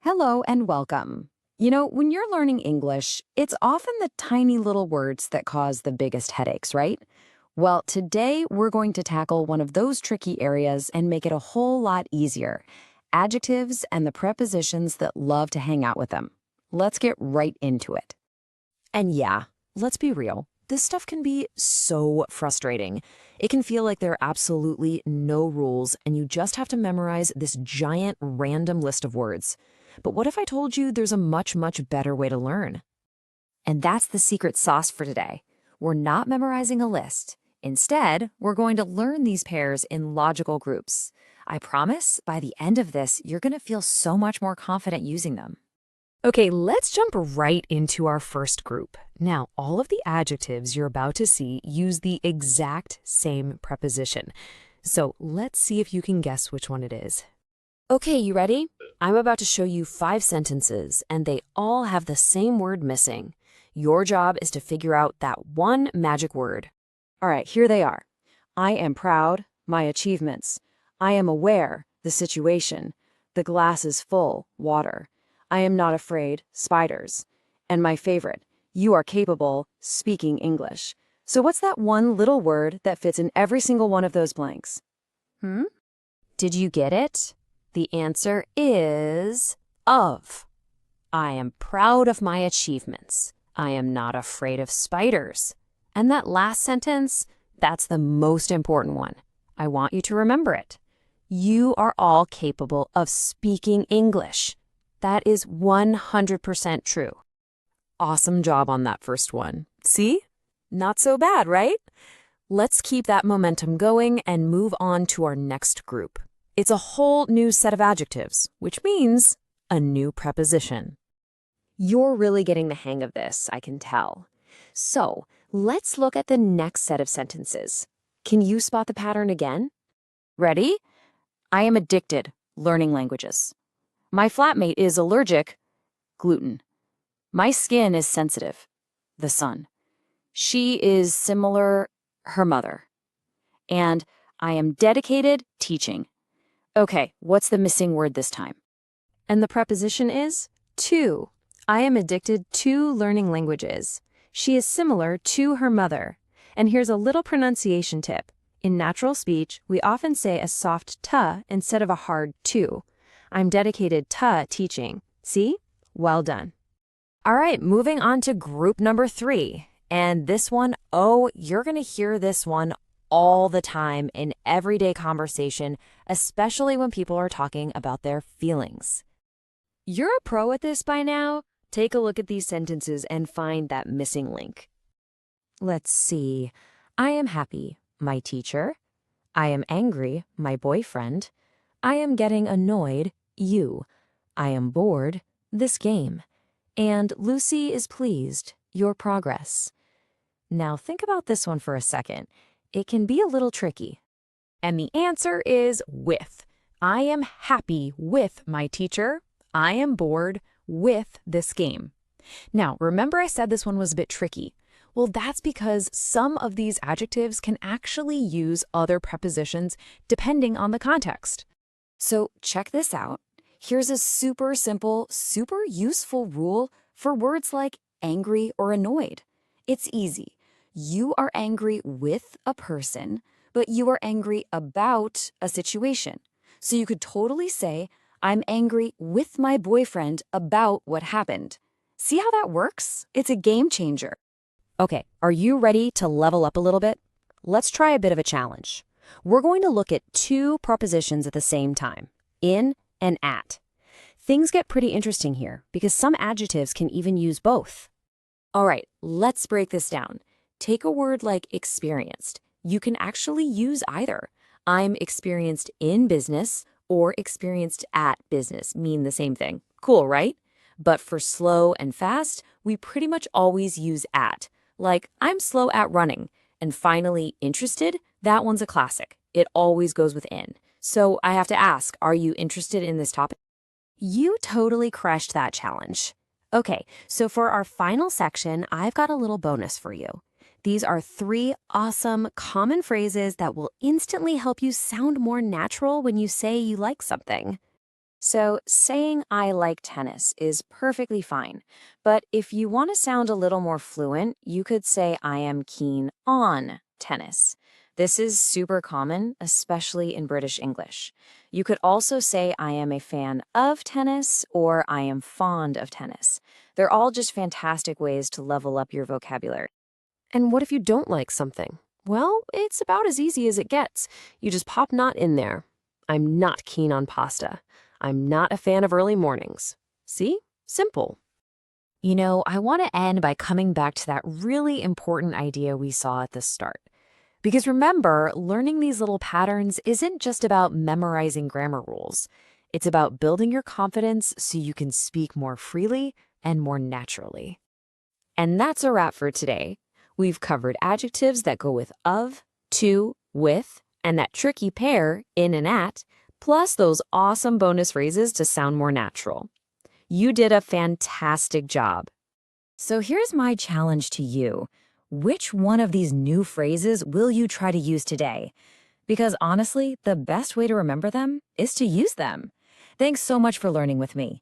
Hello and welcome. When you're learning English, it's often the tiny little words that cause the biggest headaches, right? Well, today we're going to tackle one of those tricky areas and make it a whole lot easier. Adjectives and the prepositions that love to hang out with them. Let's get right into it. And yeah, let's be real. This stuff can be so frustrating. It can feel like there are absolutely no rules and you just have to memorize this giant random list of words. But what if I told you there's a much, much better way to learn? And that's the secret sauce for today. We're not memorizing a list. Instead, we're going to learn these pairs in logical groups. I promise, by the end of this, you're going to feel so much more confident using them. Okay, let's jump right into our first group. Now, all of the adjectives you're about to see use the exact same preposition. So let's see if you can guess which one it is. Okay, you ready? I'm about to show you 5 sentences, and they all have the same word missing. Your job is to figure out that one magic word. All right, here they are. I am proud, my achievements. I am aware, the situation. The glass is full, water. I am not afraid, spiders. And my favorite, you are capable, speaking English. So what's that one little word that fits in every single one of those blanks? Did you get it? The answer is of. I am proud of my achievements. I am not afraid of spiders. And that last sentence, that's the most important one. I want you to remember it. You are all capable of speaking English. That is 100% true. Awesome job on that first one. See? Not so bad, right? Let's keep that momentum going and move on to our next group. It's a whole new set of adjectives, which means a new preposition. You're really getting the hang of this, I can tell. So, let's look at the next set of sentences. Can you spot the pattern again? Ready? I am addicted, learning languages. My flatmate is allergic, gluten. My skin is sensitive, the sun. She is similar, her mother. And I am dedicated, teaching. Okay, what's the missing word this time? And the preposition is to. I am addicted to learning languages. She is similar to her mother. And here's a little pronunciation tip. In natural speech, we often say a soft t instead of a hard to. I'm dedicated to teaching. See? Well done. All right, moving on to group number 3. And this one, you're going to hear this one all the time in everyday conversation, especially when people are talking about their feelings. You're a pro at this by now. Take a look at these sentences and find that missing link. Let's see. I am happy, my teacher. I am angry, my boyfriend. I am getting annoyed, you. I am bored, this game. And Lucy is pleased, your progress. Now think about this one for a second. It can be a little tricky. And the answer is with. I am happy with my teacher. I am bored with this game. Now, remember I said this one was a bit tricky. Well, that's because some of these adjectives can actually use other prepositions depending on the context. So check this out. Here's a super simple, super useful rule for words like angry or annoyed. It's easy. You are angry with a person, but you are angry about a situation. So you could totally say, I'm angry with my boyfriend about what happened. See how that works? It's a game changer. Okay, are you ready to level up a little bit? Let's try a bit of a challenge. We're going to look at 2 prepositions at the same time, in and at. Things get pretty interesting here because some adjectives can even use both. All right, let's break this down. Take a word like experienced. You can actually use either. I'm experienced in business or experienced at business mean the same thing. Cool, right? But for slow and fast, we pretty much always use at. Like, I'm slow at running. And finally, interested, that one's a classic. It always goes with in. So I have to ask, are you interested in this topic? You totally crushed that challenge. Okay, so for our final section, I've got a little bonus for you. These are 3 awesome common phrases that will instantly help you sound more natural when you say you like something. So, saying I like tennis is perfectly fine. But if you want to sound a little more fluent, you could say I am keen on tennis. This is super common, especially in British English. You could also say I am a fan of tennis or I am fond of tennis. They're all just fantastic ways to level up your vocabulary. And what if you don't like something? Well, it's about as easy as it gets. You just pop not in there. I'm not keen on pasta. I'm not a fan of early mornings. See? Simple. You know, I want to end by coming back to that really important idea we saw at the start. Because remember, learning these little patterns isn't just about memorizing grammar rules. It's about building your confidence so you can speak more freely and more naturally. And that's a wrap for today. We've covered adjectives that go with of, to, with, and that tricky pair, in and at, plus those awesome bonus phrases to sound more natural. You did a fantastic job. So here's my challenge to you. Which one of these new phrases will you try to use today? Because honestly, the best way to remember them is to use them. Thanks so much for learning with me.